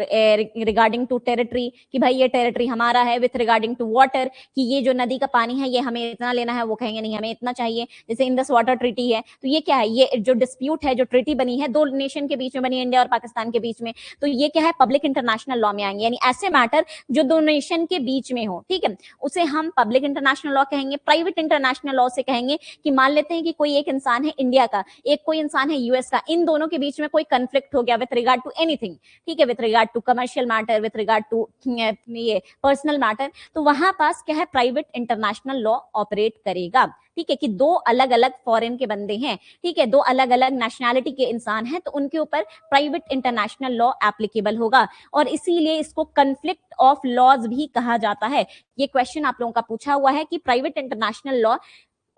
रिगार्डिंग टू टेरिटरी, कि भाई ये टेरिटरी हमारा है, विथ रिगार्डिंग टू वाटर, कि ये जो नदी का पानी है ये हमें इतना लेना है, वो कहेंगे नहीं हमें इतना चाहिए, जैसे इंडस वाटर ट्रीटी है। तो ये क्या है, ये जो डिस्प्यूट है, जो ट्रीटी बनी है दो नेशन के बीच में बनी, इंडिया और पाकिस्तान के बीच में, तो ये क्या है पब्लिक इंटरनेशनल लॉ में आएंगे। यानी ऐसे मैटर जो दो नेशन के बीच में हो, ठीक है, उसे हम पब्लिक इंटरनेशनल लॉ कहेंगे। प्राइवेट इंटरनेशनल लॉ से कहेंगे कि मान लेते हैं कि कोई एक इंसान है इंडिया का, एक कोई इंसान है यूएस का, इन दोनों के बीच में कोई कंफ्लिक्ट हो गया विथ रिगार्ड टू एनीथिंग, ठीक है, with regard to commercial matter, with regard to ये पर्सनल मैटर, तो वहां पास क्या है प्राइवेट इंटरनेशनल लॉ ऑपरेट करेगा। ठीक है, कि दो अलग अलग फॉरेन के बंदे हैं, ठीक है, दो अलग अलग नेशनैलिटी के इंसान हैं, तो उनके ऊपर प्राइवेट इंटरनेशनल लॉ एप्लीकेबल होगा, और इसीलिए इसको कन्फ्लिक्ट ऑफ लॉज भी कहा जाता है। ये क्वेश्चन आप लोगों का पूछा हुआ है कि प्राइवेट इंटरनेशनल लॉ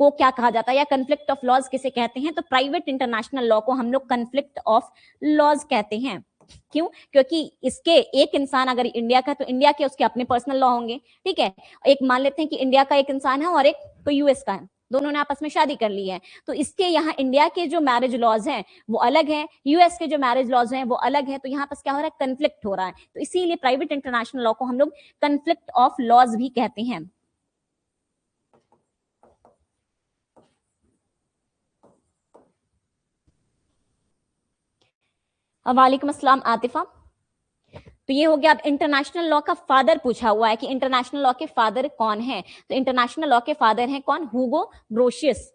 को क्या कहा जाता है, या कन्फ्लिक्ट ऑफ लॉज किसे कहते हैं, तो प्राइवेट इंटरनेशनल लॉ को हम लोग कन्फ्लिक्ट ऑफ लॉज कहते हैं। क्यों? क्योंकि इसके एक इंसान अगर इंडिया का, तो इंडिया के उसके अपने पर्सनल लॉ होंगे, ठीक है। एक मान लेते हैं कि इंडिया का एक इंसान है और एक तो यूएस का है, दोनों ने आपस में शादी कर ली है, तो इसके यहाँ इंडिया के जो मैरिज लॉज हैं वो अलग है, यूएस के जो मैरिज लॉज हैं वो अलग है, तो यहाँ पर क्या हो रहा है, कंफ्लिक्ट हो रहा है, तो इसीलिए प्राइवेट इंटरनेशनल लॉ को हम लोग कंफ्लिक्ट ऑफ लॉज भी कहते हैं। वालेकुम अस्सलाम आतिफा। तो ये हो गया। अब इंटरनेशनल लॉ का फादर पूछा हुआ है कि इंटरनेशनल लॉ के फादर कौन है, तो इंटरनेशनल लॉ के फादर हैं कौन, हुगो ग्रोशियस।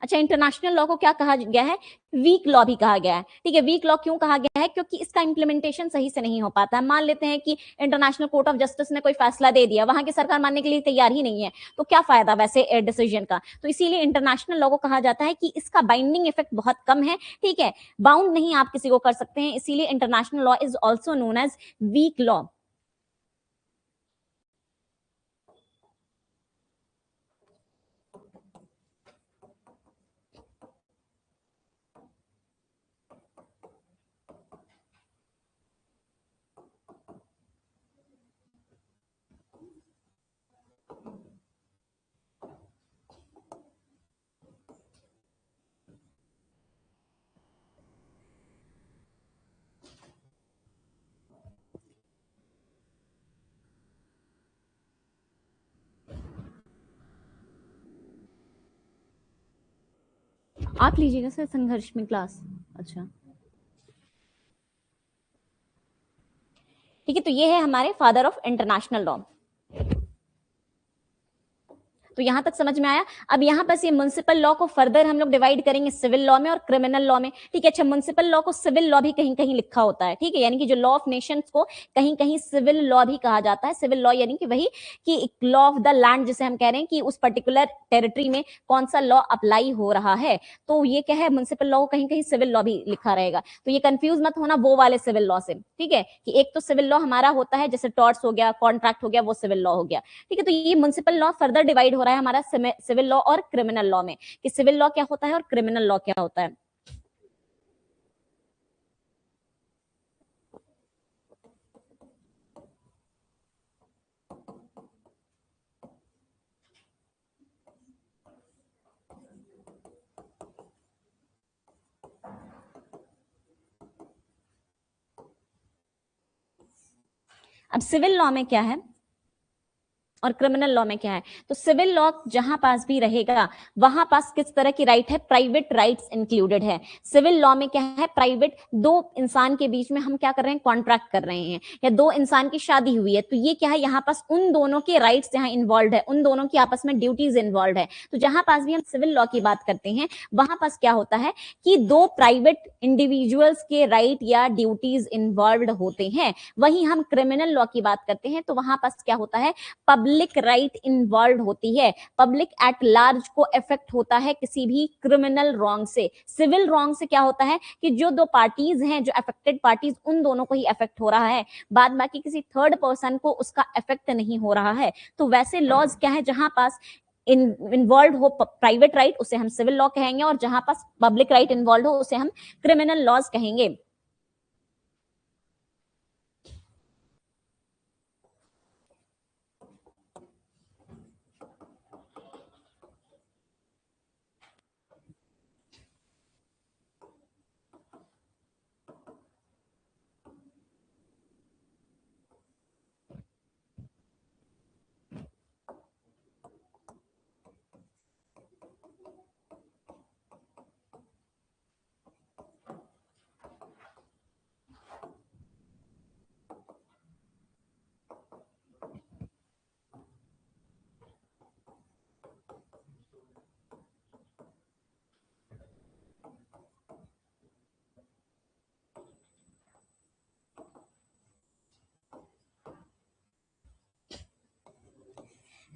अच्छा, इंटरनेशनल लॉ को क्या कहा गया है, वीक लॉ भी कहा गया है, ठीक है। वीक लॉ क्यों कहा गया है, क्योंकि इसका इंप्लीमेंटेशन सही से नहीं हो पाता है। मान लेते हैं कि इंटरनेशनल कोर्ट ऑफ जस्टिस ने कोई फैसला दे दिया, वहां की सरकार मानने के लिए तैयार ही नहीं है, तो क्या फायदा वैसे डिसीजन का। तो इसीलिए इंटरनेशनल लॉ को कहा जाता है कि इसका बाइंडिंग इफेक्ट बहुत कम है, ठीक है, बाउंड नहीं आप किसी को कर सकते हैं, इसीलिए international law is also known as weak law. आप लीजिएगा सर संघर्ष में क्लास। अच्छा, ठीक है, तो ये है हमारे फादर ऑफ इंटरनेशनल लॉ। तो यहां तक समझ में आया। अब यहां पर ये म्युनिसिपल लॉ को फर्दर हम लोग डिवाइड करेंगे सिविल लॉ में और क्रिमिनल लॉ में, ठीक है। अच्छा, म्युनिसिपल लॉ को सिविल लॉ भी कहीं कहीं लिखा होता है, ठीक है, यानी कि जो लॉ ऑफ नेशंस को कहीं कहीं सिविल लॉ भी कहा जाता है। सिविल लॉ यानी कि वही कि लॉ ऑफ द लैंड, जिसे हम कह रहे हैं कि उस पर्टिकुलर टेरिटरी में कौन सा लॉ अप्लाई हो रहा है, तो ये क्या है, म्युनिसिपल लॉ को कहीं कहीं सिविल लॉ भी लिखा रहेगा। तो ये कंफ्यूज मत होना वो वाले सिविल लॉ से, ठीक है, कि एक तो सिविल लॉ हमारा होता है जैसे टॉर्ट्स हो गया, कॉन्ट्रैक्ट हो गया, वो सिविल लॉ हो गया, ठीक है। तो ये म्युनिसिपल लॉ फर्दर डिवाइड हो रहा है हमारा सिविल लॉ और क्रिमिनल लॉ में, कि सिविल लॉ क्या होता है और क्रिमिनल लॉ क्या होता है। अब सिविल लॉ में क्या है और क्रिमिनल लॉ में क्या है, तो सिविल लॉ जहां पास भी रहेगा वहां पास किस तरह की राइट है, प्राइवेट राइट्स इंक्लूडेड है। सिविल लॉ में क्या है, प्राइवेट, दो इंसान के बीच में हम क्या कर रहे हैं, कॉन्ट्रैक्ट कर रहे हैं, या दो इंसान की शादी हुई है, तो ये क्या है, यहाँ पास उन दोनों के राइट्स यहाँ इन्वॉल्व है, उन दोनों की आपस में ड्यूटीज इन्वॉल्व है। तो जहां पास भी हम सिविल लॉ की बात करते हैं वहां पास क्या होता है कि दो प्राइवेट इंडिविजुअल्स के राइट या ड्यूटीज इन्वॉल्व होते हैं। वहीं हम क्रिमिनल लॉ की बात करते हैं तो वहां पास क्या होता है, पब्लिक राइट इन्वॉल्व होती है, पब्लिक एट लार्ज को इफेक्ट होता है किसी भी क्रिमिनल रॉन्ग से। सिविल रॉन्ग से क्या होता है कि जो दो पार्टीज हैं, जो अफेक्टेड पार्टीज, उन दोनों को ही इफेक्ट हो रहा है, बाद बाकी किसी थर्ड पर्सन को उसका इफेक्ट नहीं हो रहा है। तो वैसे लॉज क्या है, जहां पास इन्वॉल्व हो प्राइवेट राइट उसे हम सिविल लॉ कहेंगे, और जहां पास पब्लिक राइट इन्वॉल्व हो उसे हम क्रिमिनल लॉज कहेंगे।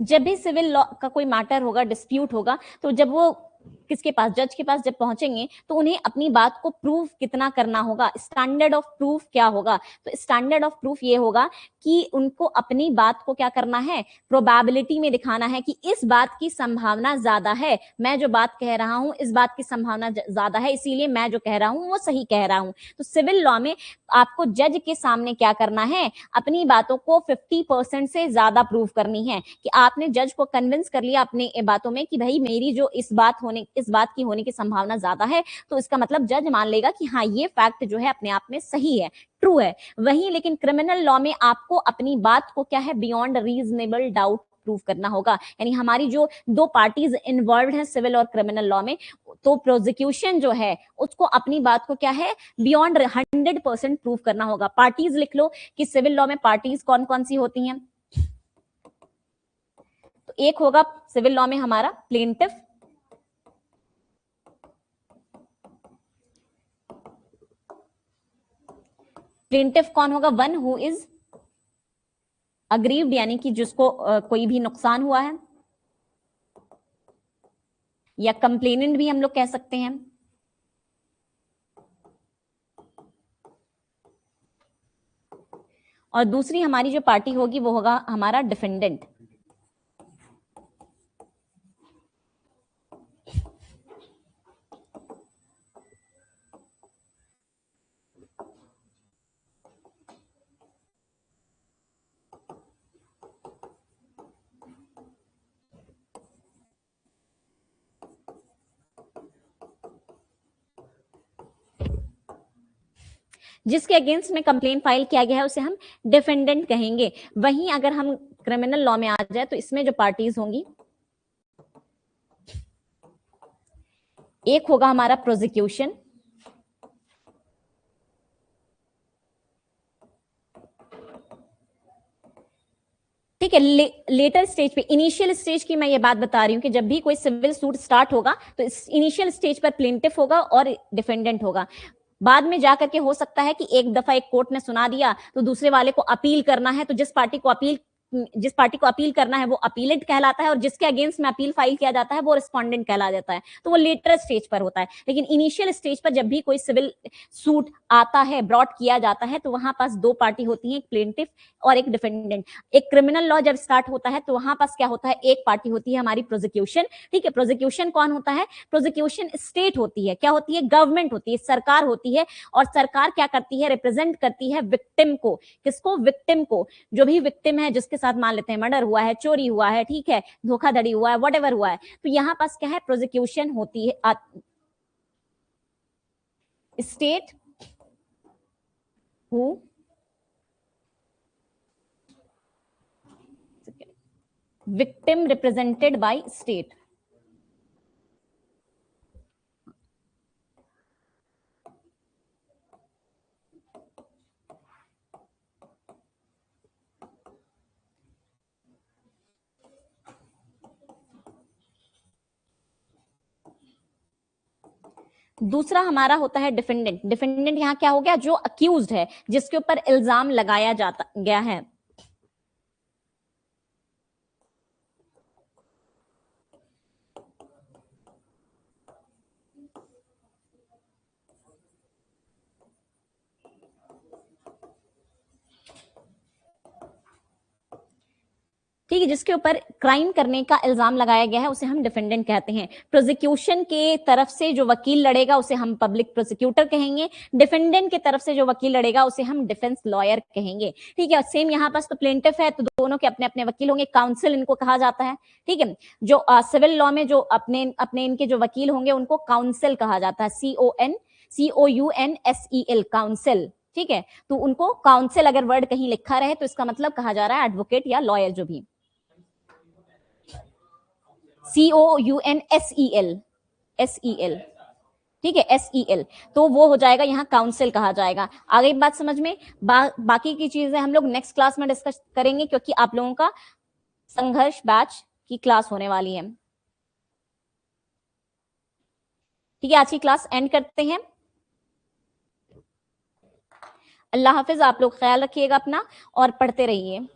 जब भी सिविल लॉ का कोई मैटर होगा, डिस्प्यूट होगा, तो जब वो किसके पास, जज के पास जब पहुंचेंगे तो उन्हें अपनी बात को प्रूव कितना करना होगा, स्टैंडर्ड ऑफ प्रूफ क्या होगा। तो स्टैंडर्ड ऑफ प्रूफ ये होगा कि उनको अपनी बात को क्या करना है, प्रोबेबिलिटी में दिखाना है कि इस बात की संभावना ज्यादा है, मैं जो बात कह रहा हूं इस बात की संभावना ज्यादा है, इसीलिए मैं जो कह रहा हूं वो सही कह रहा हूं। तो सिविल लॉ में आपको जज के सामने क्या करना है, अपनी बातों को 50% से ज्यादा प्रूव करनी है, कि आपने जज को कन्विंस कर लिया अपनी बातों में कि भाई मेरी जो इस बात की होने की संभावना ज्यादा है, तो इसका मतलब जज मान लेगा कि हाँ ये फैक्ट जो है अपने आप में सही है, ट्रू है। वहीं लेकिन क्रिमिनल लॉ में आपको अपनी बात को क्या है, बियॉन्ड रीजनेबल डाउट प्रूव करना होगा। यानी हमारी जो दो पार्टीज इन्वॉल्व हैं सिविल और क्रिमिनल लॉ में, तो प्रोसिक्यूशन जो है उसको अपनी बात को क्या है, बियॉन्ड 100% प्रूव करना होगा। पार्टीज लिख लो कि सिविल लॉ में पार्टीज कौन कौन सी होती हैं। तो एक होगा सिविल लॉ में हमारा प्लेंटिफ, प्लेंटिफ कौन होगा, वन हु इज अग्रीव्ड, यानी कि जिसको कोई भी नुकसान हुआ है, या कंप्लेनेंट भी हम लोग कह सकते हैं। और दूसरी हमारी जो पार्टी होगी वो होगा हमारा डिफेंडेंट। जिसके अगेंस्ट में कंप्लेन फाइल किया गया है उसे हम डिफेंडेंट कहेंगे। वहीं अगर हम क्रिमिनल लॉ में आ जाए तो इसमें जो पार्टीज होंगी, एक होगा हमारा प्रोसिक्यूशन, ठीक है। लेटर स्टेज पे, इनिशियल स्टेज की मैं ये बात बता रही हूं कि जब भी कोई सिविल सूट स्टार्ट होगा तो इस इनिशियल स्टेज पर प्लेंटिफ होगा और डिफेंडेंट होगा। बाद में जाकर के हो सकता है कि एक दफा एक कोर्ट ने सुना दिया तो दूसरे वाले को अपील करना है, तो जिस पार्टी को अपील करना है वो अपीलेंट कहलाता है, और जिसके अगेंस्ट में अपील फाइल किया जाता है वो रिस्पोंडेंट कहला जाता है। तो वो लेटर स्टेज पर होता है। लेकिन इनिशियल स्टेज पर जब भी कोई सिविल सूट आता है, ब्रॉट किया जाता है, तो वहां पास दो पार्टी होती है, एक प्लेंटिफ और एक डिफेंडेंट। एक क्रिमिनल लॉ जब स्टार्ट होता है तो वहां पास क्या होता है, एक पार्टी होती है हमारी प्रोसिक्यूशन, ठीक है। प्रोसिक्यूशन कौन होता है, प्रोसिक्यूशन स्टेट होती है, क्या होती है, गवर्नमेंट होती है, सरकार होती है। और सरकार क्या करती है, रिप्रेजेंट करती है विक्टिम को। किसको, विक्टिम को। जो भी विक्टिम है, जिसके साथ मान लेते हैं मर्डर हुआ है, चोरी हुआ है, ठीक है, धोखाधड़ी हुआ है, व्हाटएवर हुआ है, तो यहां पास क्या है, प्रोसिक्यूशन होती है। State who victim represented by state। दूसरा हमारा होता है डिफेंडेंट। डिफेंडेंट यहाँ क्या हो गया, जो अक्यूज्ड है, जिसके ऊपर इल्जाम लगाया जाता गया है। ठीक है, जिसके ऊपर क्राइम करने का इल्जाम लगाया गया है उसे हम डिफेंडेंट कहते हैं। प्रोसिक्यूशन के तरफ से जो वकील लड़ेगा उसे हम पब्लिक प्रोसिक्यूटर कहेंगे। डिफेंडेंट के तरफ से जो वकील लड़ेगा उसे हम डिफेंस लॉयर कहेंगे। ठीक है, सेम यहाँ पास तो प्लेंटिफ है तो दोनों के अपने अपने वकील होंगे, काउंसिल इनको कहा जाता है। ठीक है, जो सिविल लॉ में जो अपने अपने इनके जो वकील होंगे उनको काउंसिल कहा जाता है, COUNSEL, काउंसिल। ठीक है, तो उनको काउंसिल अगर वर्ड कहीं लिखा रहे तो इसका मतलब कहा जा रहा है एडवोकेट या लॉयर। जो भी COUNSEL, ठीक है, SEL, तो वो हो जाएगा यहाँ काउंसिल कहा जाएगा। आगे बात समझ में। बाकी की चीजें हम लोग नेक्स्ट क्लास में डिस्कस करेंगे, क्योंकि आप लोगों का संघर्ष बैच की क्लास होने वाली है। ठीक है, आज की क्लास एंड करते हैं। अल्लाह हाफिज, आप लोग ख्याल रखिएगा अपना और पढ़ते रहिए।